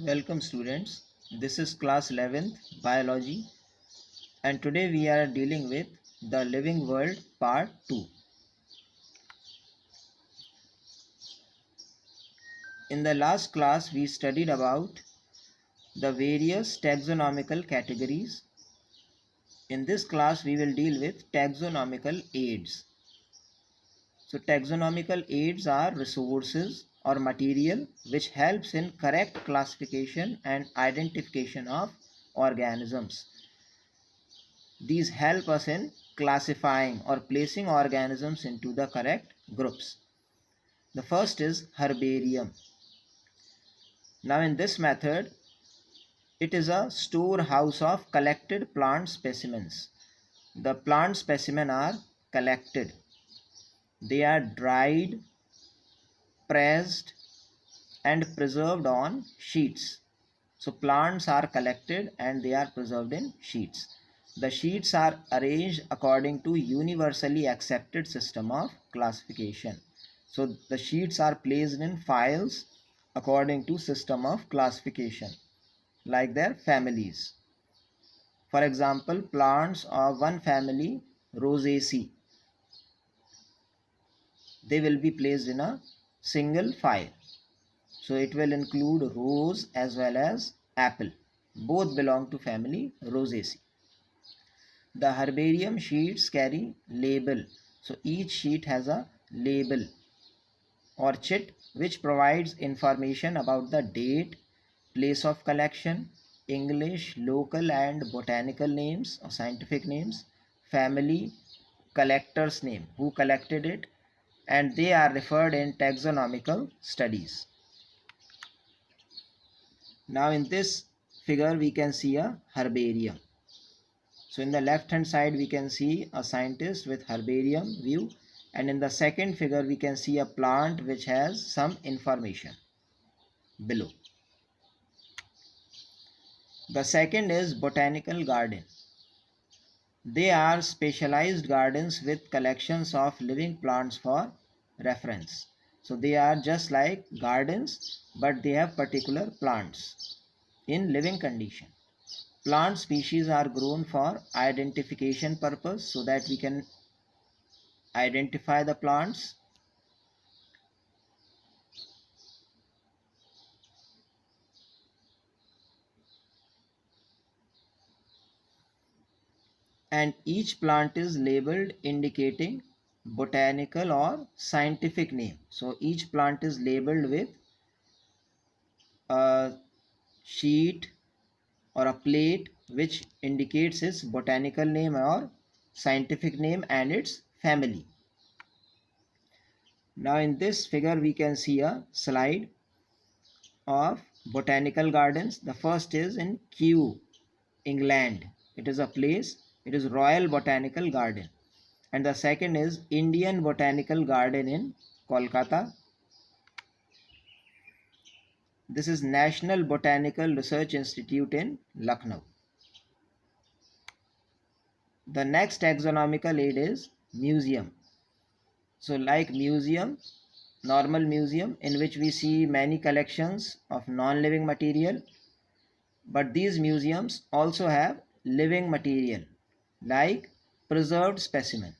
Welcome students. This is class 11th biology and today we are dealing with the living world part 2. In the last class we studied about the various taxonomical categories. In this class we will deal with taxonomical aids. So taxonomical aids are resources or material which helps in correct classification and identification of organisms. These help us in classifying or placing organisms into the correct groups. The first is herbarium. Now in this method, it is a storehouse of collected plant specimens. The plant specimens are collected. They are dried, pressed and preserved on sheets. So plants are collected and they are preserved in sheets. The sheets are arranged according to universally accepted system of classification. So the sheets are placed in files according to system of classification like their families. For example, plants of one family, Rosaceae, they will be placed in a single file. So it will include rose as well as apple. Both belong to family Rosaceae. The herbarium sheets carry label. So each sheet has a label or chit which provides information about the date, place of collection, English, local and botanical names or scientific names, family, collector's name, who collected it, and they are referred in taxonomical studies. Now in this figure we can see a herbarium. So in the left hand side we can see a scientist with herbarium view, and in the second figure we can see a plant which has some information below. The second is botanical garden. They are specialized gardens with collections of living plants for reference. So they are just like gardens, but they have particular plants in living condition. Plant species are grown for identification purpose so that we can identify the plants. And each plant is labeled indicating botanical or scientific name. So each plant is labeled with a sheet or a plate which indicates its botanical name or scientific name and its family. Now in this figure we can see a slide of botanical gardens. The first is in Kew, England. It is a place. It is Royal Botanical Garden. And the second is Indian Botanical Garden in Kolkata. This is National Botanical Research Institute in Lucknow. The next taxonomical aid is museum. So like museum, normal museum in which we see many collections of non-living material, but these museums also have living material like preserved specimen.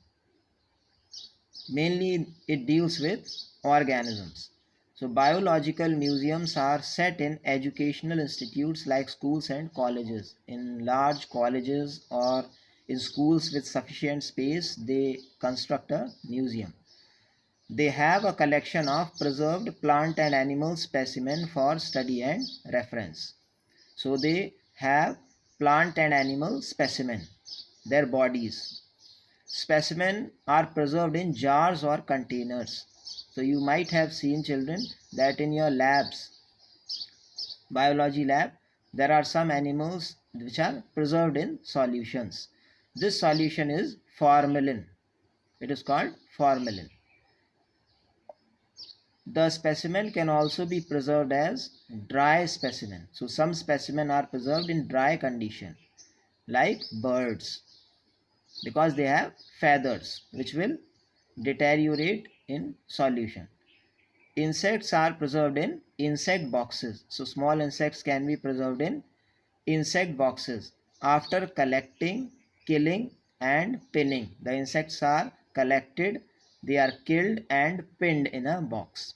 Mainly it deals with organisms. So biological museums are set in educational institutes like schools and colleges. In large colleges or in schools with sufficient space, they construct a museum. They have a collection of preserved plant and animal specimen for study and reference. So they have plant and animal specimen, their bodies. Specimen are preserved in jars or containers. So you might have seen, children, that in your labs, biology lab, there are some animals which are preserved in solutions. This solution is formalin. It is called formalin. The specimen can also be preserved as dry specimen. So some specimen are preserved in dry condition like birds, because they have feathers which will deteriorate in solution. Insects are preserved in insect boxes. So small insects can be preserved in insect boxes. After collecting, killing and pinning, the insects are collected, they are killed and pinned in a box.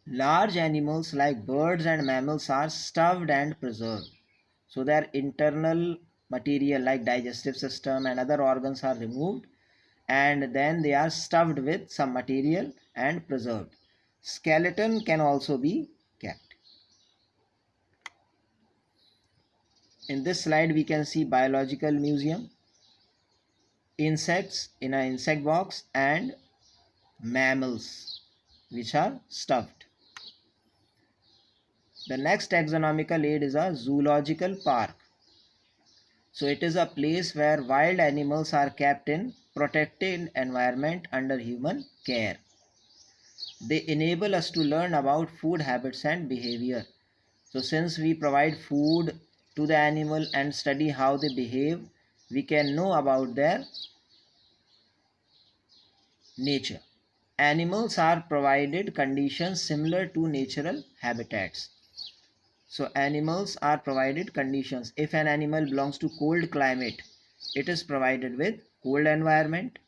Large animals like birds and mammals are stuffed and preserved. So their internal material like digestive system and other organs are removed, and then they are stuffed with some material and preserved. Skeleton can also be kept. In this slide we can see biological museum, insects in an insect box and mammals which are stuffed. The next taxonomical aid is a zoological park. So it is a place where wild animals are kept in protected environment under human care. They enable us to learn about food habits and behavior. So since we provide food to the animal and study how they behave, we can know about their nature. Animals are provided conditions similar to natural habitats. So animals are provided conditions. If an animal belongs to cold climate, it is provided with cold environment.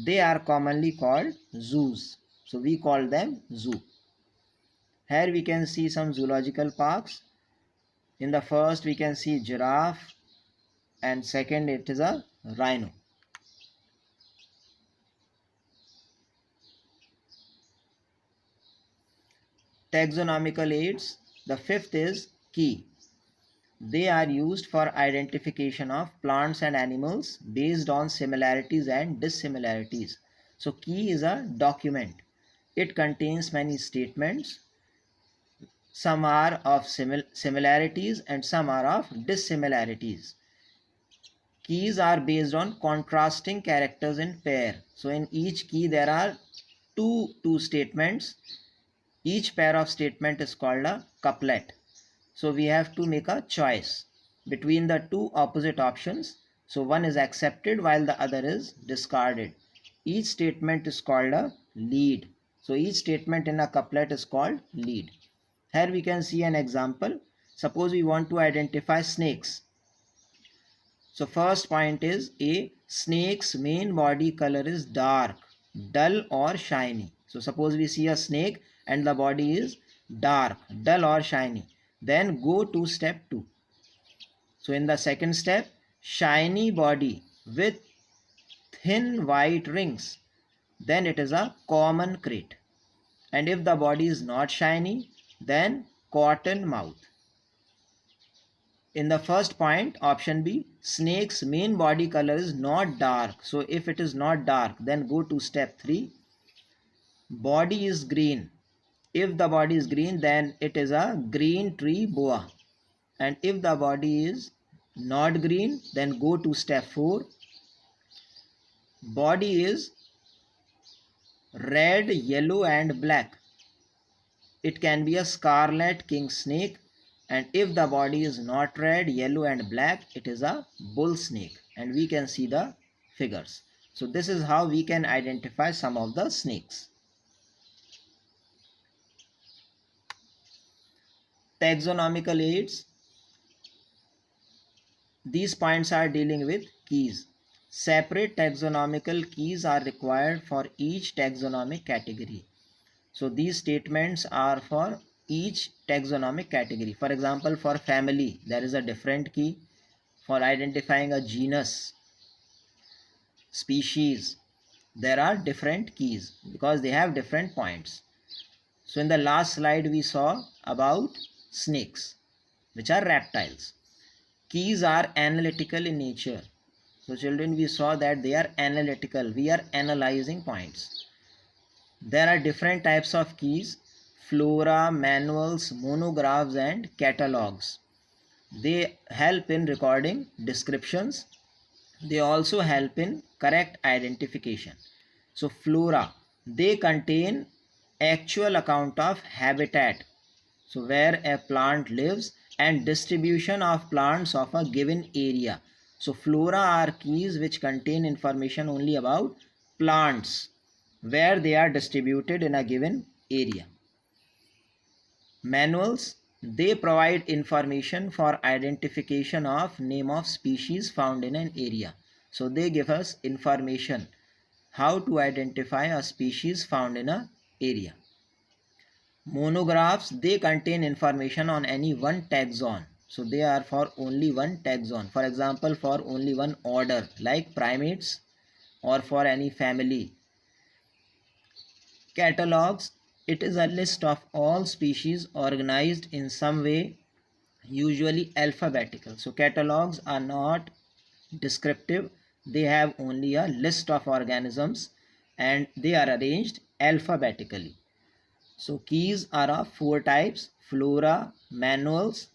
They are commonly called zoos. So we call them zoo. Here we can see some zoological parks. In the first we can see giraffe, and second it is a rhino. Taxonomical aids. The fifth is key. They are used for identification of plants and animals based on similarities and dissimilarities. So key is a document. It contains many statements. Some are of similarities and some are of dissimilarities. Keys are based on contrasting characters in pair. So in each key there are two statements. Each pair of statement is called a couplet. So we have to make a choice between the two opposite options. So one is accepted while the other is discarded. Each statement is called a lead. So each statement in a couplet is called lead. Here we can see an example. Suppose we want to identify snakes. So first point is a snake's main body color is dark, dull or shiny. So suppose we see a snake and the body is dark, dull or shiny. Then go to step 2. So in the second step, shiny body with thin white rings. Then it is a common krait. And if the body is not shiny, then cotton mouth. In the first point, option B, snake's main body color is not dark. So if it is not dark, then go to step 3. Body is green. If the body is green, then it is a green tree boa. And if the body is not green, then go to step 4. Body is red, yellow and black. It can be a scarlet king snake. And if the body is not red, yellow and black, it is a bull snake. And we can see the figures. So this is how we can identify some of the snakes. Taxonomical aids. These points are dealing with keys. Separate taxonomical keys are required for each taxonomic category. So these statements are for each taxonomic category. For example, for family, there is a different key. For identifying a genus, species, there are different keys because they have different points. So in the last slide, we saw about snakes, which are reptiles. Keys are analytical in nature. So children, we saw that they are analytical. We are analyzing points. There are different types of keys: flora, manuals, monographs and catalogs. They help in recording descriptions. They also help in correct identification. So flora, they contain actual account of habitat, so where a plant lives, and distribution of plants of a given area. So flora are keys which contain information only about plants, where they are distributed in a given area. Manuals, they provide information for identification of name of species found in an area. So they give us information how to identify a species found in an area. Monographs, they contain information on any one taxon. So they are for only one taxon. For example, for only one order like primates or for any family. Catalogs, it is a list of all species organized in some way, usually alphabetical. So catalogs are not descriptive. They have only a list of organisms and they are arranged alphabetically. So keys are of four types: flora, manuals,